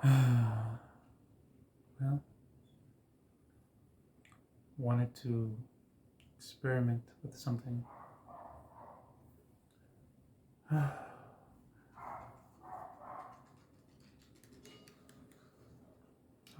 Well, wanted to experiment with something.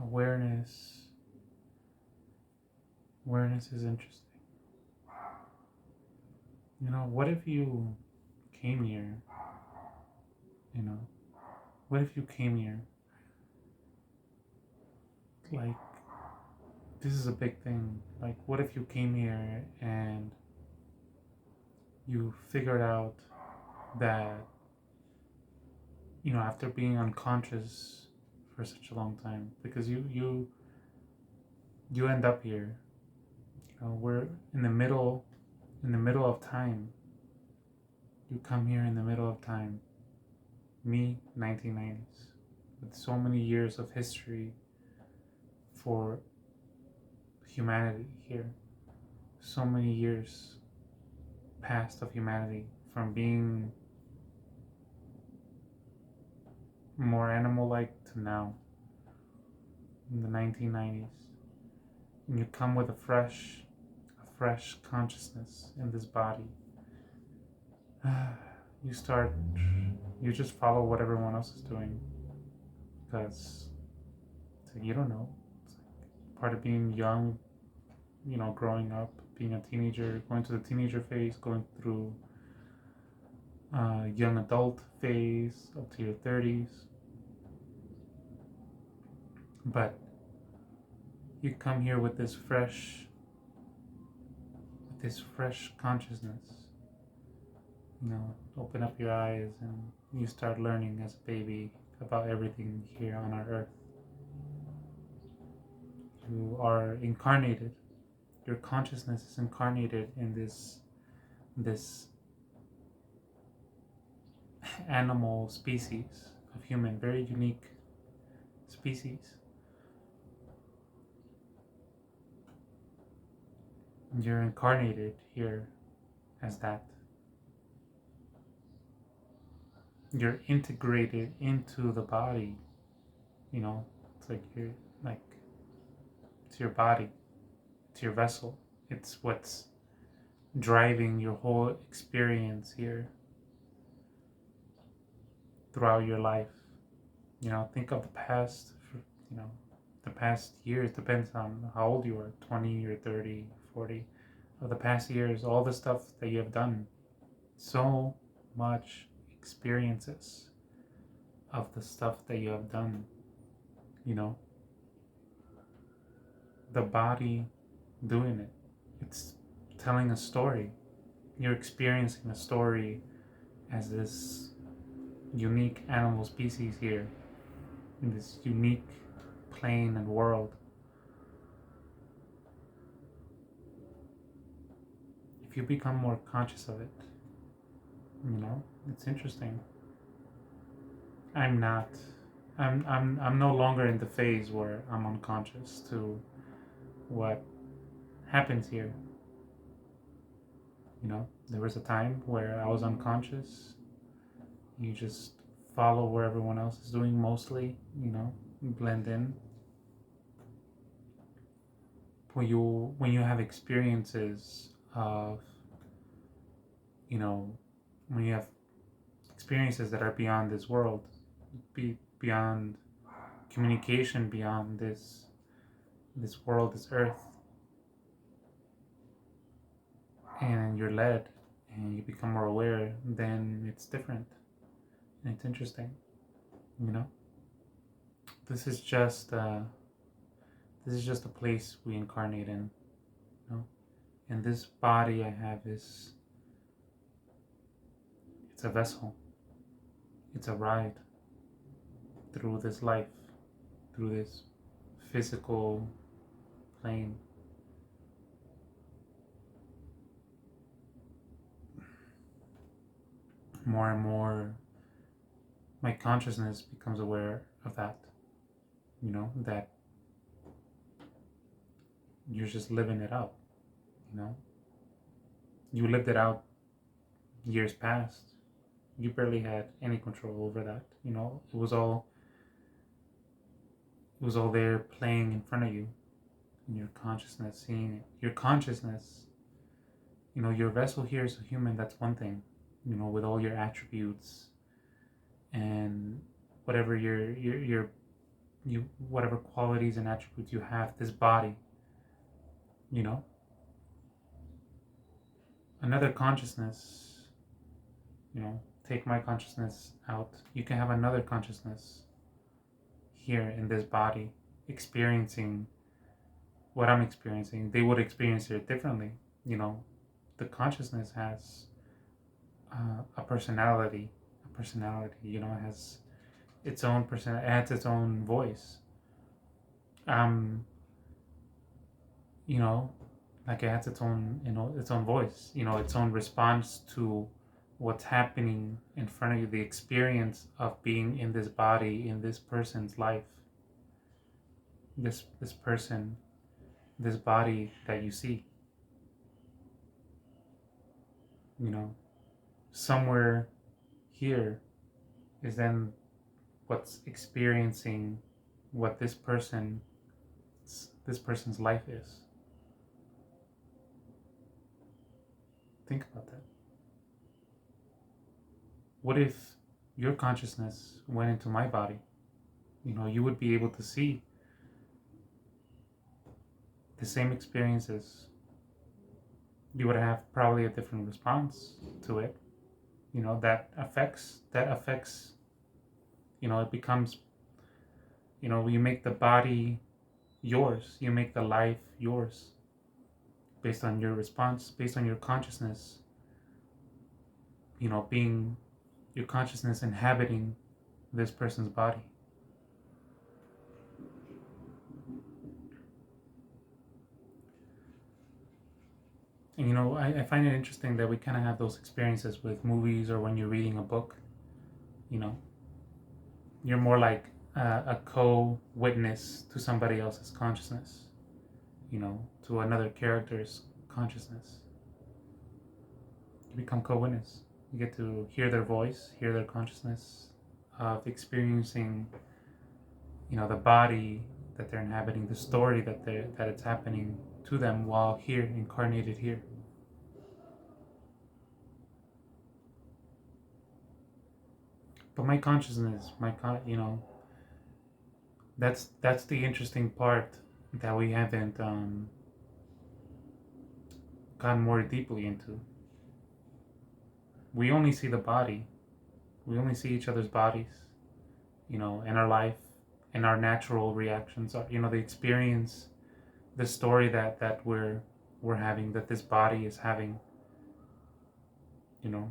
Awareness. Awareness is interesting. What if you came here? You know, what if you came here? Like, this is a big thing. Like, what if you came here and you figured out that, after being unconscious for such a long time, because you end up here. We're in the middle of time. You come here in the middle of time. Me, 1990s, with so many years of history for humanity here. So many years past of humanity, from being more animal-like to now, in the 1990s. And you come with a fresh consciousness in this body. you start, you just follow what everyone else is doing, because you don't know. It's like part of being young, growing up, being a teenager, going to the teenager phase, going through young adult phase up to your 30s. But you come here with this fresh consciousness. Open up your eyes and you start learning as a baby about everything here on our earth. You are incarnated. Your consciousness is incarnated in this animal species of human, very unique species. You're incarnated here as that. You're integrated into the body. It's like it's your body, it's your vessel. It's what's driving your whole experience here throughout your life. Think of the past. The past years, depends on how old you are, 20 or 30, 40. Of the past years, all the stuff that you have done, so much experiences of the stuff that you have done. You know, the body doing it. It's telling a story. You're experiencing a story as this unique animal species here in this unique plane and world. If you become more conscious of it, it's interesting. I'm not. I'm no longer in the phase where I'm unconscious to what happens here. There was a time where I was unconscious. You just follow where everyone else is doing mostly, blend in. When you have experiences of, when you have experiences that are beyond this world, beyond communication, beyond this world, this earth, and you're led and you become more aware, then it's different and it's interesting. You know, this is just a place we incarnate in. And this body I have it's a vessel. It's a ride through this life, through this physical plane. More and more, my consciousness becomes aware of that. That you're just living it out. You lived it out years past. You barely had any control over that. It was all It was all there playing in front of you, in your consciousness, seeing it. Your consciousness, your vessel here is a human, that's one thing, with all your attributes and whatever whatever qualities and attributes you have, this body, you know, another consciousness, take my consciousness out. You can have another consciousness here in this body experiencing what I'm experiencing. They would experience it differently. The consciousness has a personality. It has its own it has its own voice. Um, you know, like it has its own, its own voice. Its own response to what's happening in front of you. The experience of being in this body, in this person's life. This person, this body that you see. Somewhere here is then what's experiencing what this person's life is. Think about that. What if your consciousness went into my body? You would be able to see the same experiences. You would have probably a different response to it. That affects, it becomes, you make the body yours, you make the life yours based on your response, based on your consciousness, being your consciousness inhabiting this person's body. And I find it interesting that we kind of have those experiences with movies or when you're reading a book. You're more like a co-witness to somebody else's consciousness, to another character's consciousness. You become co-witness. You get to hear their voice, hear their consciousness of experiencing, the body that they're inhabiting, the story that it's happening to them while here, incarnated here. But my consciousness, that's the interesting part that we haven't gone more deeply into. We only see the body. We only see each other's bodies, in our life, and our natural reactions. The experience, the story that we're having, that this body is having.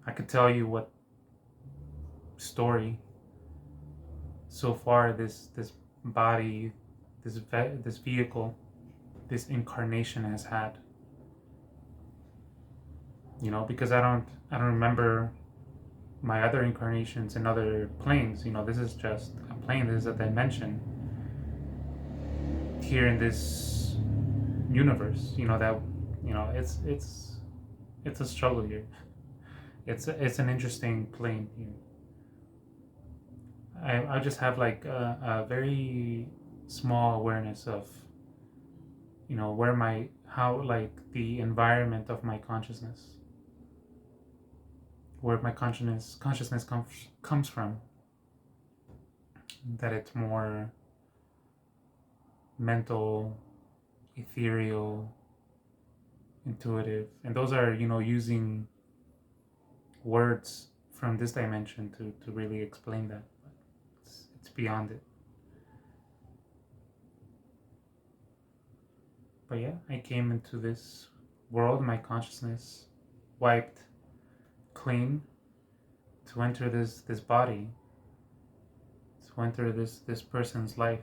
I could tell you what story so far this body, this vehicle, this incarnation has had. Because I don't remember my other incarnations in other planes. This is just a plane. This is a dimension here in this universe. It's a struggle here. It's an interesting plane here. I just have like a very small awareness of how like the environment of my consciousness, where my consciousness comes from, that it's more mental, ethereal, intuitive, and those are using words from this dimension to really explain that. It's beyond it. But yeah, I came into this world, my consciousness wiped clean, to enter this body, to enter this person's life.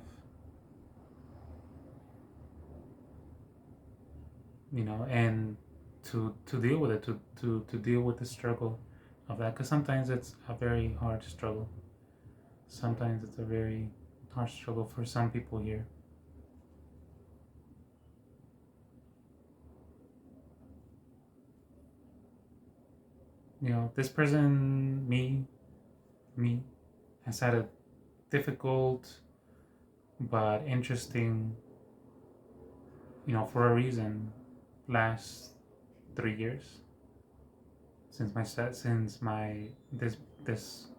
And to deal with it, to deal with the struggle of that, because sometimes it's a very hard struggle. Sometimes it's a very hard struggle for some people here. This person, me, has had a difficult but interesting, for a reason. Last 3 years since my this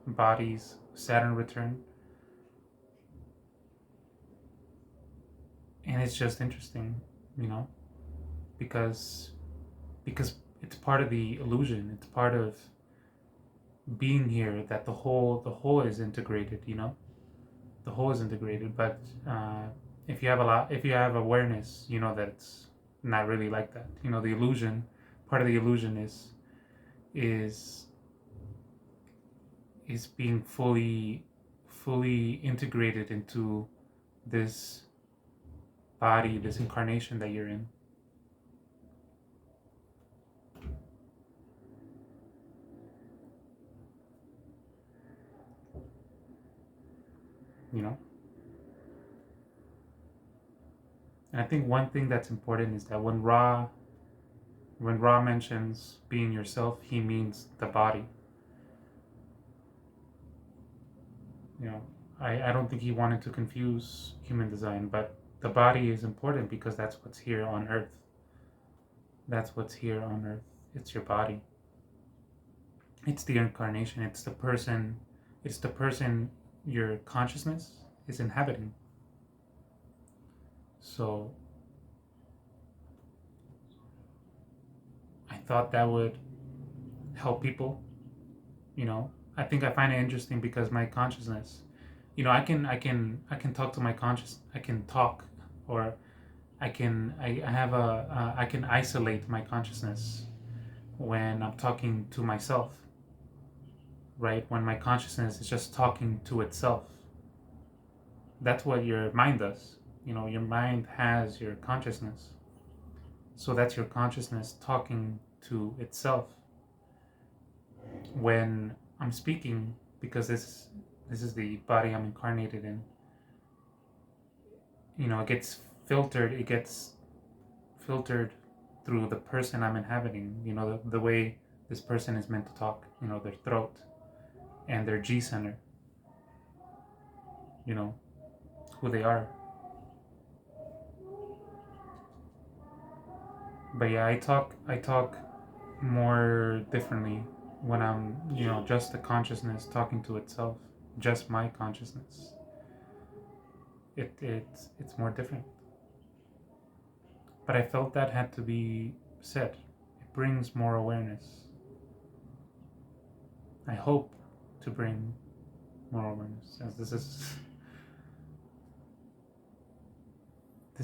body's Saturn return, and it's just interesting, you know, because because it's part of the illusion. It's part of being here that the whole is integrated. The whole is integrated. But if you have awareness, you know that it's not really like that. The illusion, part of the illusion is is being fully integrated into this body, this incarnation that you're in. You know, and I think one thing that's important is that when Ra mentions being yourself, he means the body. You know, I don't think he wanted to confuse human design, but the body is important because that's what's here on Earth. That's what's here on Earth. It's your body. It's the incarnation. It's the person. It's the person your consciousness is inhabiting. So I thought that would help people. I think I find it interesting because my consciousness, I can talk to my conscious. I can talk, or I can isolate my consciousness when I'm talking to myself, right? When my consciousness is just talking to itself. That's what your mind does. Your mind has your consciousness. So that's your consciousness talking to itself. When I'm speaking, because this is the body I'm incarnated in, it gets filtered through the person I'm inhabiting, the way this person is meant to talk, their throat and their G center, you know, who they are. But yeah, I talk more differently when I'm, just the consciousness talking to itself, just my consciousness. It's more different. But I felt that had to be said. It brings more awareness. I hope to bring more awareness, as this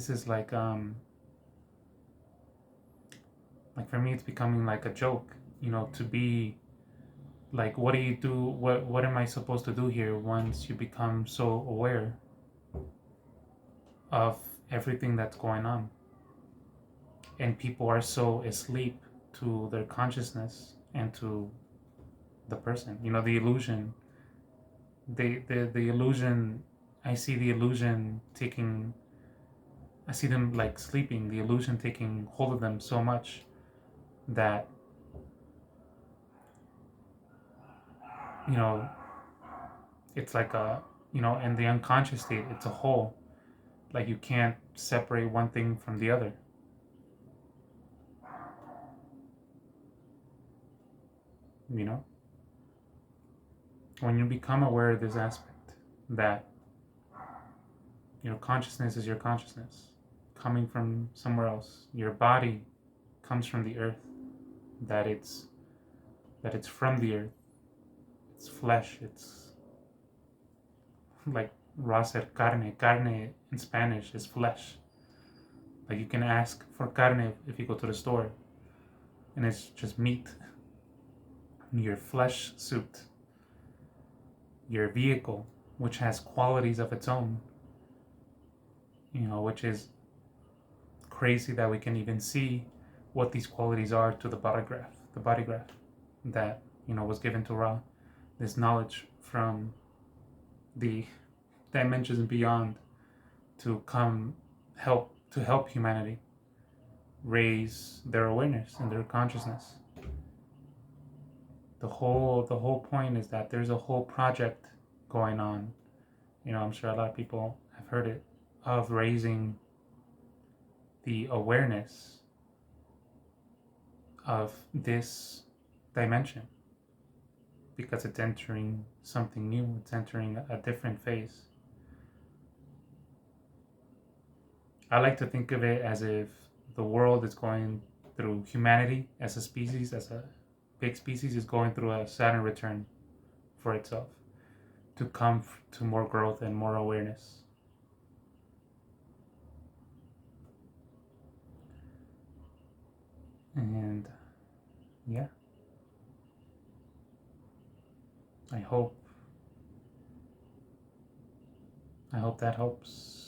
is like for me it's becoming like a joke, to be like, what do you do, what am I supposed to do here once you become so aware of everything that's going on, and people are so asleep to their consciousness and to the person, the illusion, the illusion. I see the illusion taking, I see them like sleeping, the illusion taking hold of them so much that, you know it's like in the unconscious state, it's a whole. Like, you can't separate one thing from the other. you know when you become aware of this aspect, that consciousness is your consciousness coming from somewhere else. Your body comes from the earth, that it's from the earth. It's flesh. It's like Ra said, carne in Spanish is flesh. Like, you can ask for carne if you go to the store, and it's just meat. Your flesh suit, your vehicle, which has qualities of its own, which is crazy that we can even see what these qualities are to the body graph that was given to Ra. This knowledge from the dimensions and beyond to help humanity raise their awareness and their consciousness. The whole point is that there's a whole project going on I'm sure a lot of people have heard it, of raising the awareness of this dimension, because it's entering something new, it's entering a different phase. I like to think of it as if the world is going through, humanity as a species, as a big species, is going through a Saturn return for itself, to come to more growth and more awareness. And yeah, I hope that helps.